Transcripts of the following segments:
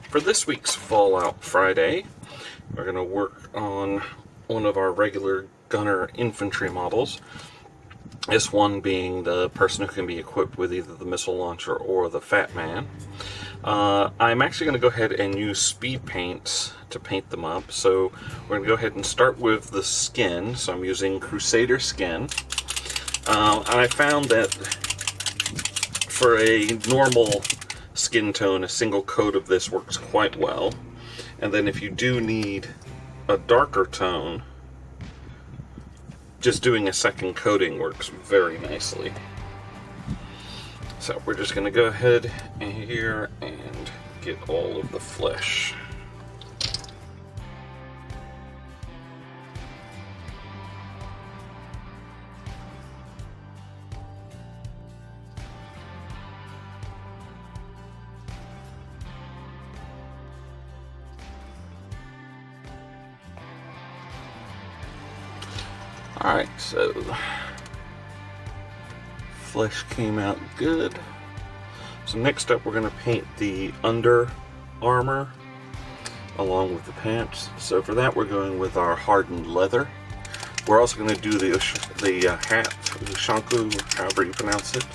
For this week's Fallout Friday, we're going to work on one of our regular gunner infantry models. This one being the person who can be equipped with either the missile launcher or the Fat Man. I'm actually going to go ahead and use speed paints to paint them up. So we're going to go ahead and start with the skin. So I'm using Crusader skin. And I found that for a normal skin tone, a single coat of this works quite well. And then if you do need a darker tone, just doing a second coating works very nicely. So we're just going to go ahead here and get all of the flesh. Alright, so flesh came out good. So next up we're going to paint the under armor along with the pants. So for that we're going with our hardened leather. We're also going to do the hat, Ushanku, however you pronounce it.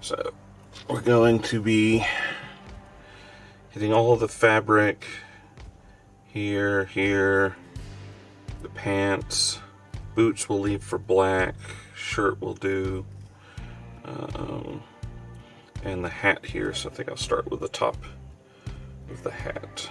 So we're going to be hitting all of the fabric here, the pants, boots we'll leave for black, shirt will do, and the hat here, so I think I'll start with the top of the hat.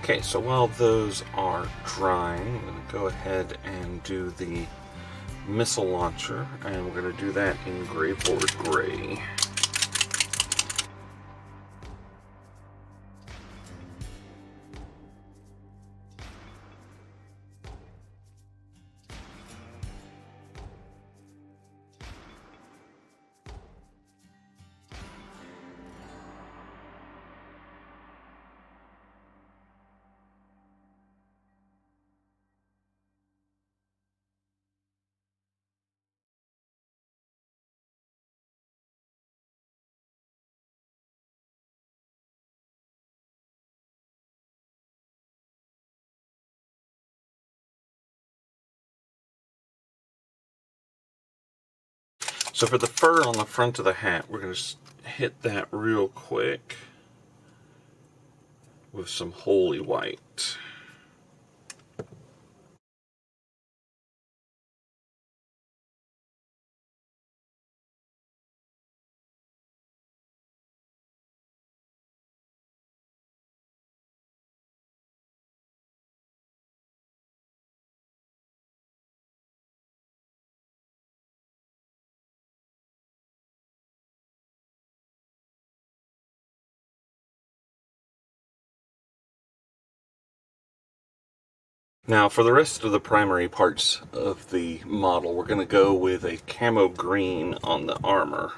Okay, so while those are drying, I'm going to go ahead and do the missile launcher, and we're going to do that in Gravelord Gray. So for the fur on the front of the hat, we're going to hit that real quick with some holy white. Now for the rest of the primary parts of the model, we're going to go with a camo green on the armor.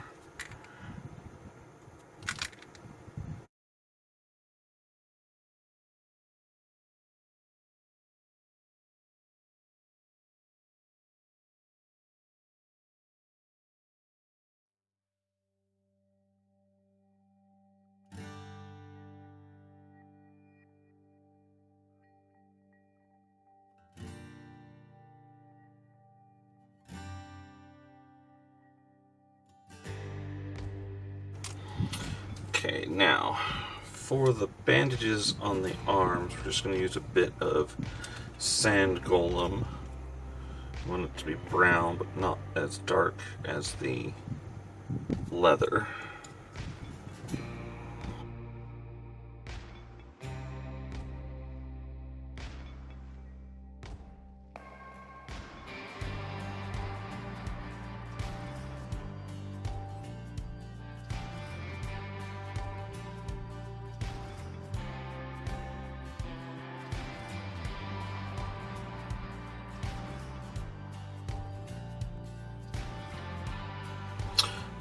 Okay, now for the bandages on the arms, we're just going to use a bit of sand golem. I want it to be brown, but not as dark as the leather.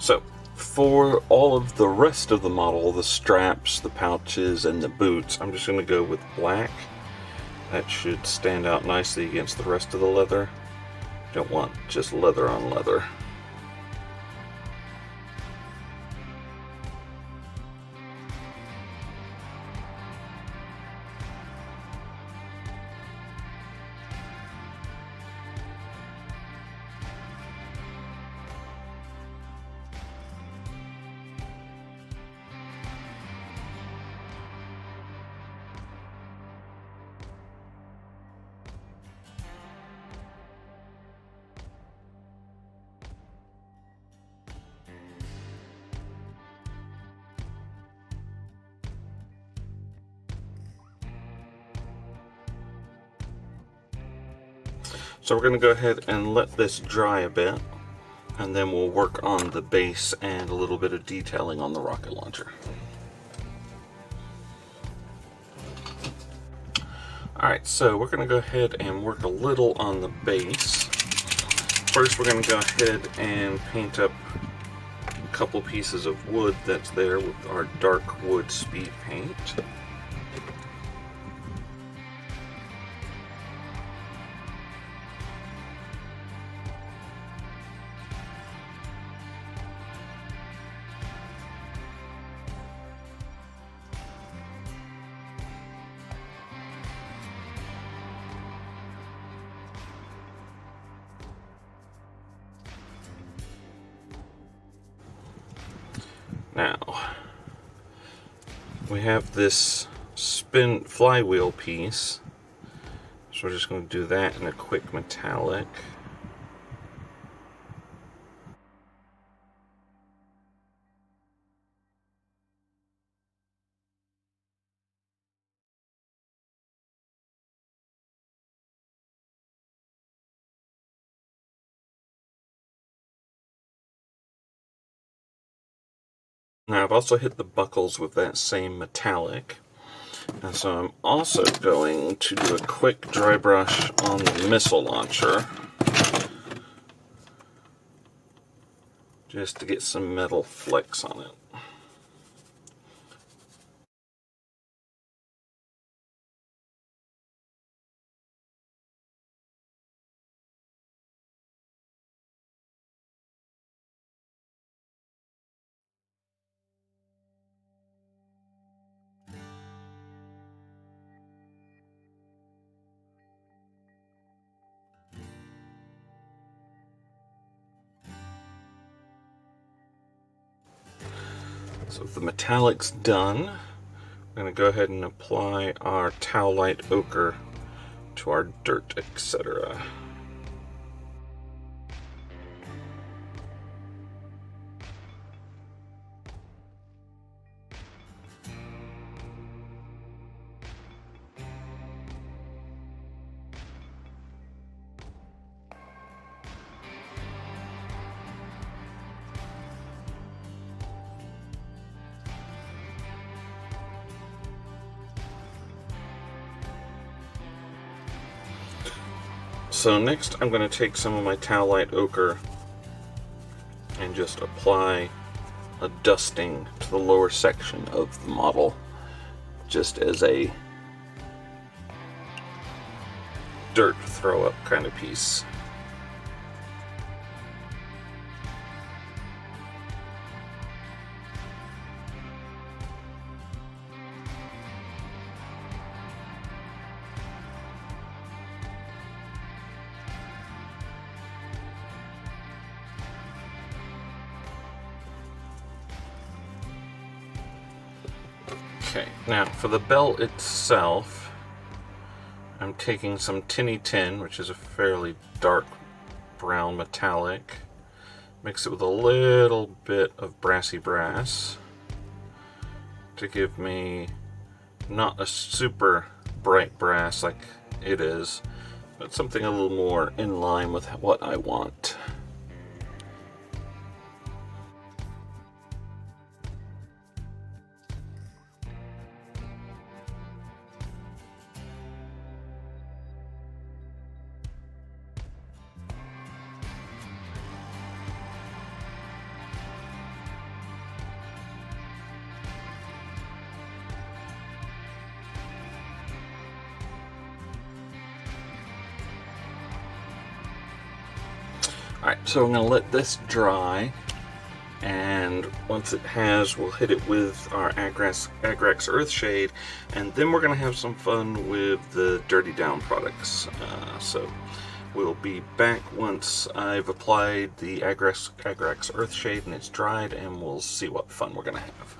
So, for all of the rest of the model, the straps, the pouches, and the boots, I'm just going to go with black. That should stand out nicely against the rest of the leather. Don't want just leather on leather. So we're going to go ahead and let this dry a bit, and then we'll work on the base and a little bit of detailing on the rocket launcher. Alright, so we're going to go ahead and work a little on the base. First we're going to go ahead and paint up a couple pieces of wood that's there with our dark wood speed paint. Now, we have this spin flywheel piece, so we're just going to do that in a quick metallic. Now I've also hit the buckles with that same metallic, and so I'm also going to do a quick dry brush on the missile launcher, just to get some metal flecks on it. So the metallic's done. We're going to go ahead and apply our Towelite Ochre to our dirt, etc. So next I'm going to take some of my Towelite Ochre and just apply a dusting to the lower section of the model, just as a dirt throw up kind of piece. Okay, now for the belt itself, I'm taking some Tinny tin, which is a fairly dark brown metallic, mix it with a little bit of Brassy brass to give me not a super bright brass like it is, but something a little more in line with what I want. Alright, so I'm going to let this dry, and once it has, we'll hit it with our Agrax Earthshade, and then we're going to have some fun with the Dirty Down products. So we'll be back once I've applied the Agrax Earthshade and it's dried, and we'll see what fun we're going to have.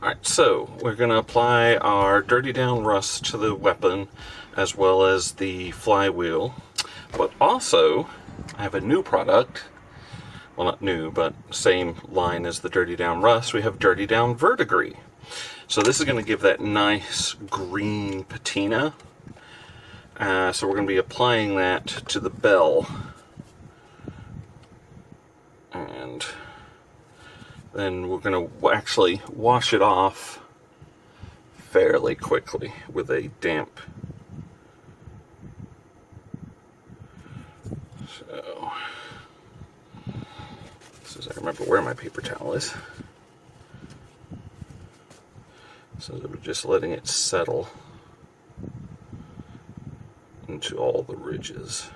Alright, so we're going to apply our Dirty Down Rust to the weapon as well as the flywheel. But also, I have a new product. Well, not new, but same line as the Dirty Down Rust. We have Dirty Down Verdigris. So this is going to give that nice green patina. So we're going to be applying that to the bell. And then we're going to actually wash it off fairly quickly with a damp. So, as I remember where my paper towel is. So we're just letting it settle into all the ridges.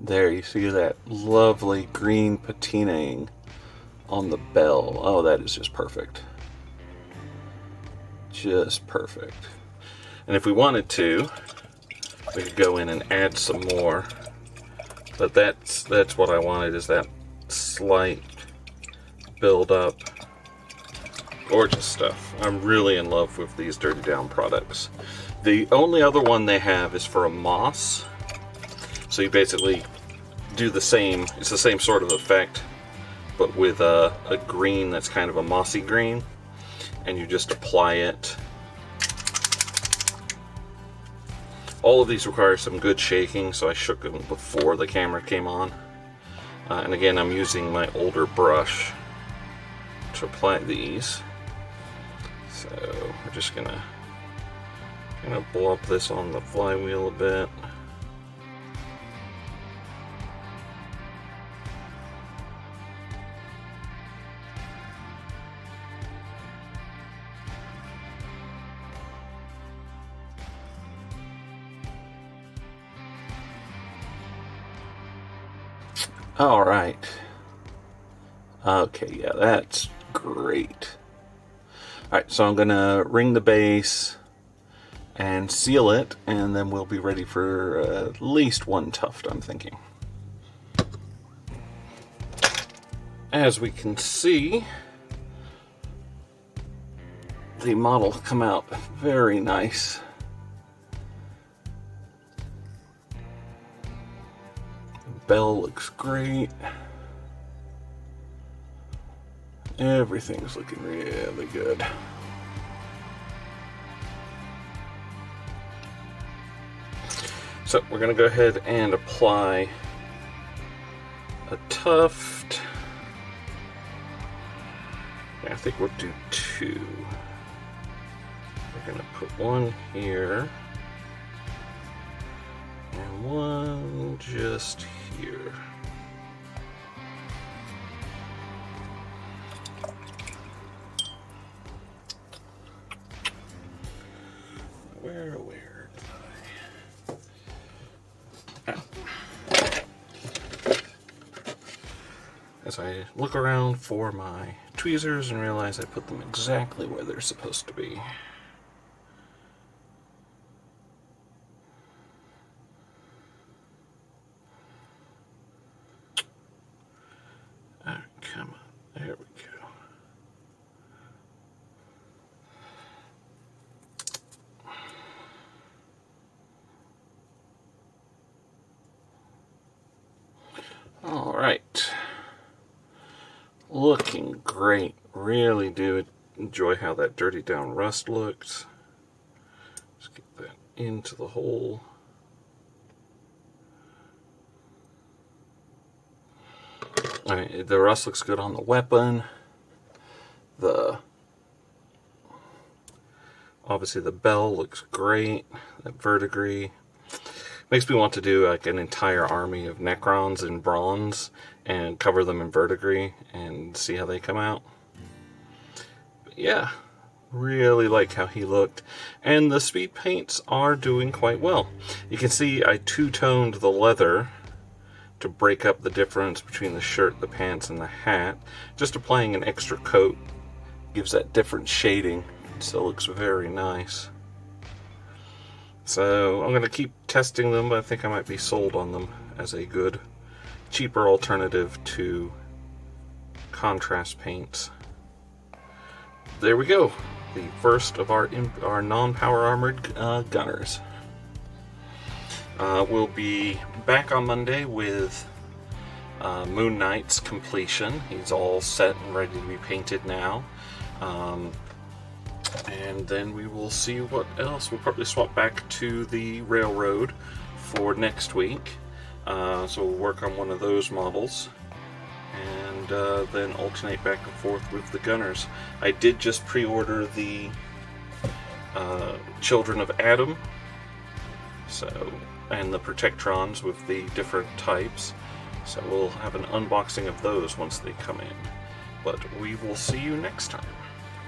There, you see that lovely green patinaing on the bell. Oh, that is just perfect. Just perfect. And if we wanted to, we could go in and add some more. But that's what I wanted, is that slight build up. Gorgeous stuff. I'm really in love with these Dirty Down products. The only other one they have is for a moss. So you basically do the same, it's the same sort of effect, but with a green that's kind of a mossy green, and you just apply it. All of these require some good shaking, so I shook them before the camera came on. And again, I'm using my older brush to apply these. So we're just gonna blow up this on the flywheel a bit. All right. Okay, yeah, that's great. All right, so I'm gonna ring the base and seal it, and then we'll be ready for at least one tuft, I'm thinking. As we can see, the model come out very nice. Bell looks great. Everything's looking really good. So we're going to go ahead and apply a tuft. I think we'll do two. We're going to put one here and one just here. Where did I... As I look around for my tweezers and realize I put them exactly where they're supposed to be. Come on, there we go. All right, looking great. Really do enjoy how that Dirty Down Rust looks. Just get that into the hole. I mean, the rust looks good on the weapon. Obviously the bell looks great. That verdigris makes me want to do like an entire army of Necrons in bronze and cover them in verdigris and see how they come out. But yeah, really like how he looked. And the speed paints are doing quite well. You can see I two-toned the leather to break up the difference between the shirt, the pants, and the hat. Just applying an extra coat gives that different shading. It still looks very nice. So I'm going to keep testing them, but I think I might be sold on them as a good, cheaper alternative to contrast paints. There we go. The first of our non-power armored gunners. We'll be back on Monday with Moon Knight's completion. He's all set and ready to be painted now. And then we will see what else. We'll probably swap back to the Railroad for next week. So we'll work on one of those models. And then alternate back and forth with the gunners. I did just pre-order the Children of Adam. And the Protectrons with the different types. So we'll have an unboxing of those once they come in. But we will see you next time.